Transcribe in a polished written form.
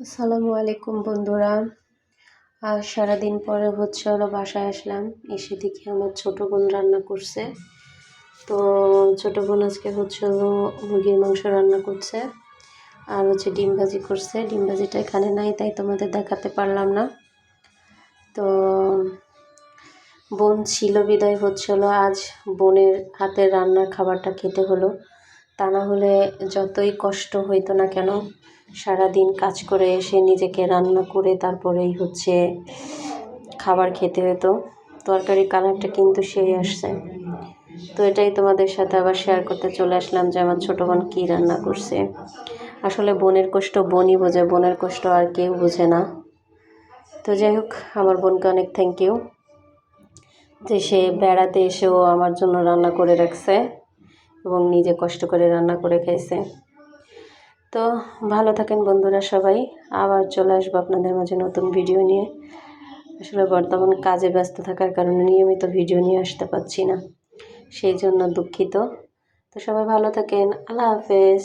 আসসালামু আলাইকুম বন্ধুরা। আজ সারাদিন পরে হলো বাসায় আসলাম। এসে দেখি আমার ছোটো বোন রান্না করছে। তো ছোটো বোন আজকে হলো মুরগির মাংস রান্না করছে, আর ডিম ভাজি করছে। ডিম ভাজিটা এখানে নাই, তাই তোমাদের দেখাতে পারলাম না। তো বোন ছিল বিদায় হলো আজ বোনের হাতের রান্নার খাবারটা খেতে হলো। তা না হলে যতই কষ্ট হইতো না কেন, সারাদিন কাজ করে এসে নিজেকে রান্না করে তারপরেই খাবার খেতে হতো। তরকারির কালারটা কিন্তু সেই আসছে। তো এটাই তোমাদের সাথে আবার শেয়ার করতে চলে আসলাম যে আমার ছোটো বোন কী রান্না করছে। আসলে বোনের কষ্ট বোনই বোঝে, বোনের কষ্ট আর কেউ বোঝে না। তো যাই হোক, আমার বোনকে অনেক থ্যাংক ইউ যে সে বেড়াতে এসেও আমার জন্য রান্না করে রাখছে এবং নিজে কষ্ট করে রান্না করে খাইছে। তো ভালো থাকেন বন্ধুরা সবাই। আবার চলে আসবো আপনাদের মাঝে নতুন ভিডিও নিয়ে। আসলে বর্তমান কাজে ব্যস্ত থাকার কারণে নিয়মিত ভিডিও নিয়ে আসতে পারছি না, সেই জন্য দুঃখিত। তো সবাই ভালো থাকেন। আল্লাহ হাফেজ।